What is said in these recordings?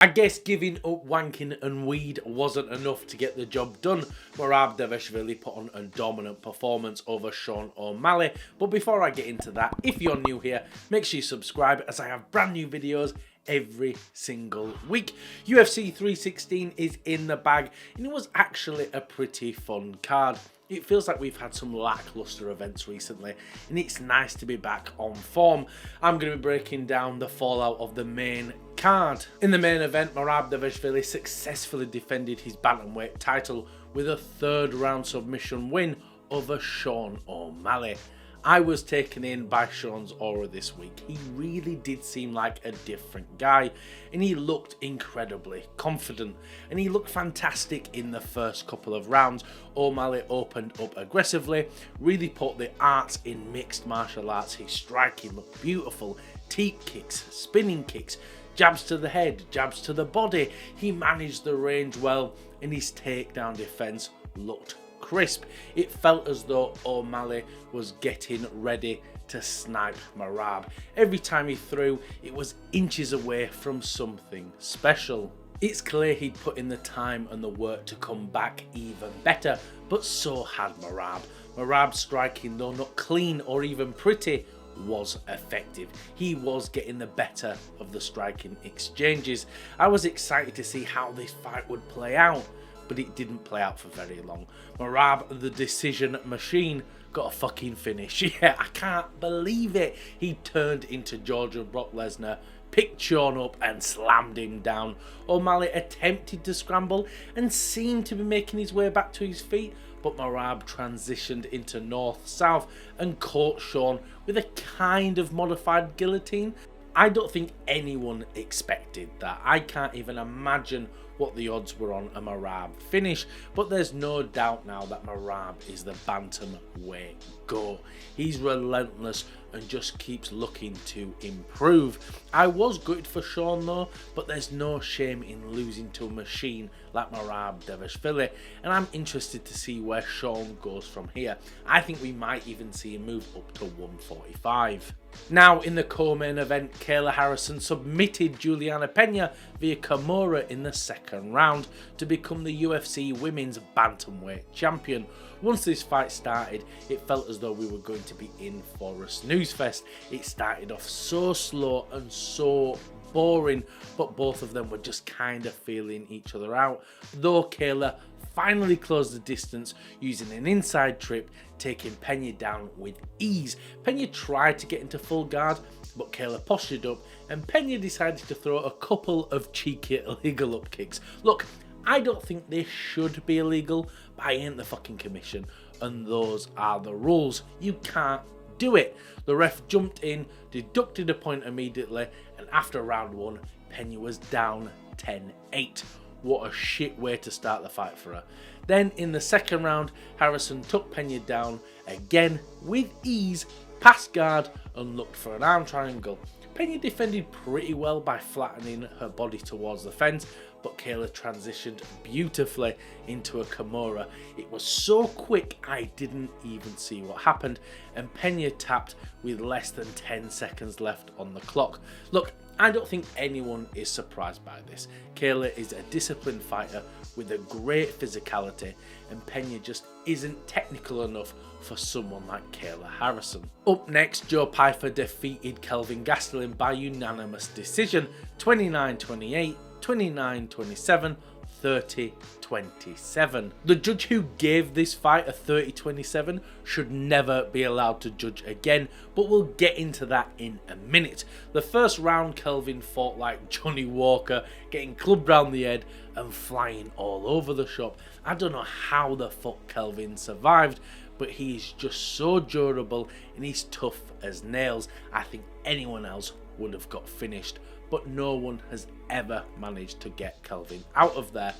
I guess giving up wanking and weed wasn't enough to get the job done. Merab Dvalishvili put on a dominant performance over Sean O'Malley. But before I get into that, if you're new here, make sure you subscribe as I have brand new videos every single week. UFC 316 is in the bag and it was actually a pretty fun card. It feels like we've had some lackluster events recently and it's nice to be back on form. I'm going to be breaking down the fallout of the main card. In the main event, Merab Dvalishvili successfully defended his bantamweight title with a third round submission win over Sean O'Malley. I was taken in by Sean's aura this week. He really did seem like a different guy and he looked incredibly confident and he looked fantastic in the first couple of rounds. O'Malley opened up aggressively, really put the arts in mixed martial arts. His striking looked beautiful, teep kicks, spinning kicks, jabs to the head, jabs to the body. He managed the range well and his takedown defense looked crisp. It felt as though O'Malley was getting ready to snipe Merab. Every time he threw, it was inches away from something special. It's clear he'd put in the time and the work to come back even better, but so had Merab. Merab's striking, though not clean or even pretty, was effective. He was getting the better of the striking exchanges. I was excited to see how this fight would play out, but it didn't play out for very long. Merab, the decision machine, got a fucking finish. Yeah, I can't believe it. He turned into Georgia Brock Lesnar, picked Sean up and slammed him down. O'Malley attempted to scramble and seemed to be making his way back to his feet, but Merab transitioned into north-south and caught Sean with a kind of modified guillotine. I don't think anyone expected that. I can't even imagine what the odds were on a Merab finish, but there's no doubt now that Merab is the bantamweight GOAT. He's relentless and just keeps looking to improve. I was gutted for Sean though, but there's no shame in losing to a machine like Merab Dvalishvili, and I'm interested to see where Sean goes from here. I think we might even see him move up to 145. Now in the co-main event, Kayla Harrison submitted Julianna Pena via Kimura in the second round to become the UFC Women's Bantamweight Champion. Once this fight started, it felt as though we were going to be in for a snooze fest. It started off so slow and so boring, but both of them were just kind of feeling each other out, though Kayla finally closed the distance using an inside trip, taking Pena down with ease. Pena tried to get into full guard, but Kayla postured up and Pena decided to throw a couple of cheeky illegal up kicks. Look, I don't think they should be illegal, but I ain't the fucking commission and those are the rules. You can't do it. The ref jumped in, deducted a point immediately, and after round one, Pena was down 10-8. What a shit way to start the fight for her. Then in the second round, Harrison took Pena down again with ease, passed guard and looked for an arm triangle. Pena defended pretty well by flattening her body towards the fence, but Kayla transitioned beautifully into a Kimura. It was so quick I didn't even see what happened, and Pena tapped with less than 10 seconds left on the clock. Look, I don't think anyone is surprised by this. Kayla is a disciplined fighter with a great physicality, and Pena just isn't technical enough for someone like Kayla Harrison. Up next, Joe Pyfer defeated Kelvin Gastelum by unanimous decision, 29-28, 29-27, 30-27. The judge who gave this fight a 30-27 should never be allowed to judge again, but we'll get into that in a minute. The first round, Kelvin fought like Johnny Walker, getting clubbed round the head and flying all over the shop. I don't know how the fuck Kelvin survived, but he's just so durable and he's tough as nails. I think anyone else would have got finished, but no one has ever managed to get Kelvin out of there.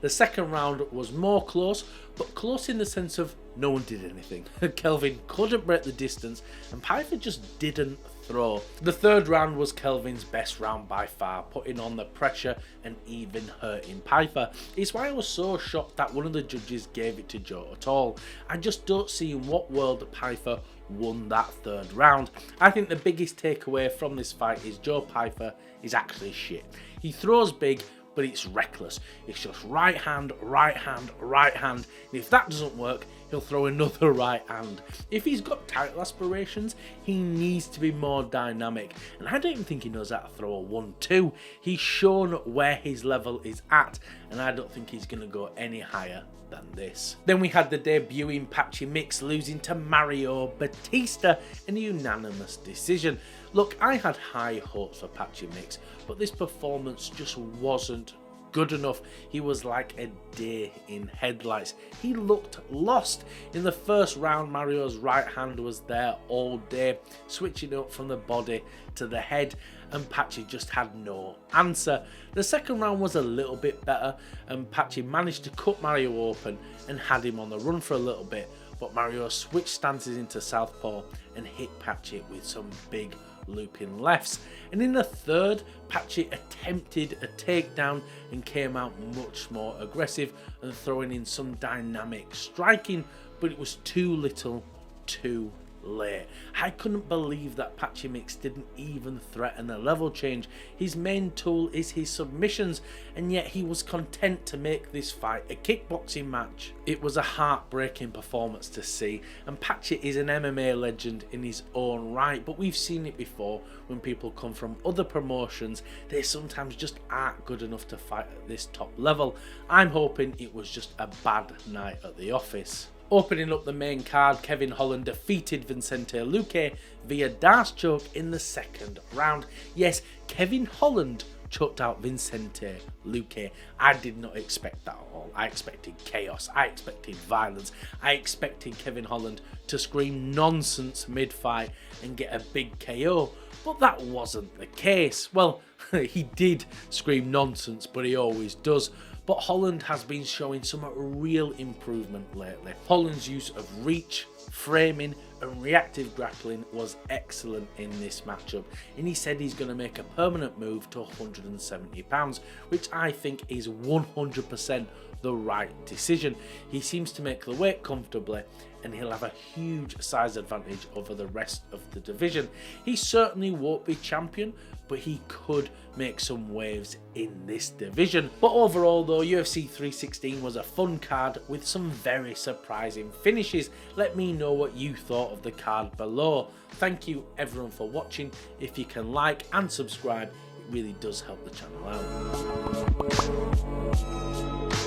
The second round was more close, but close in the sense of no one did anything. Kelvin couldn't break the distance and Pyfer just didn't throw. The third round was Kelvin's best round by far, putting on the pressure and even hurting Pyfer. It's why I was so shocked that one of the judges gave it to Joe at all. I just don't see in what world Pyfer won that third round. I think the biggest takeaway from this fight is Joe Pyfer is actually shit. He throws big, but it's reckless. It's just right hand, right hand, right hand. And if that doesn't work, he'll throw another right hand. If he's got title aspirations, he needs to be more dynamic. And I don't even think he knows how to throw a 1-2. He's shown where his level is at, and I don't think he's going to go any higher than this. Then we had the debuting Patchy mix losing to Mario Batista in a unanimous decision. Look, I had high hopes for Patchy mix, but this performance just wasn't good enough. He was like a deer in headlights. He looked lost. In the first round, Mario's right hand was there all day, switching up from the body to the head, and Patchy just had no answer. The second round was a little bit better, and Patchy managed to cut Mario open and had him on the run for a little bit, but Mario switched stances into southpaw and hit Patchy with some big looping lefts. And in the third, Patchy attempted a takedown and came out much more aggressive and throwing in some dynamic striking, but it was too little, too late. I couldn't believe that Patchy mix didn't even threaten a level change. His main tool is his submissions, and yet he was content to make this fight a kickboxing match. It was a heartbreaking performance to see, and Patchy is an MMA legend in his own right, but we've seen it before when people come from other promotions. They sometimes just aren't good enough to fight at this top level. I'm hoping it was just a bad night at the office. Opening up the main card, Kevin Holland defeated Vicente Luque via Darce choke in the second round. Yes, Kevin Holland choked out Vicente Luque. I did not expect that at all. I expected chaos. I expected violence. I expected Kevin Holland to scream nonsense mid-fight and get a big KO. But that wasn't the case. Well, he did scream nonsense, but he always does. But Holland has been showing some real improvement lately. Holland's use of reach, framing and reactive grappling was excellent in this matchup, and he said he's going to make a permanent move to 170 pounds, which I think is 100% the right decision. He seems to make the weight comfortably, and he'll have a huge size advantage over the rest of the division. He certainly won't be champion, but he could make some waves in this division. But overall though, UFC 316 was a fun card with some very surprising finishes. Let me know what you thought of the card below. Thank you everyone for watching. If you can like and subscribe, it really does help the channel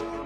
out.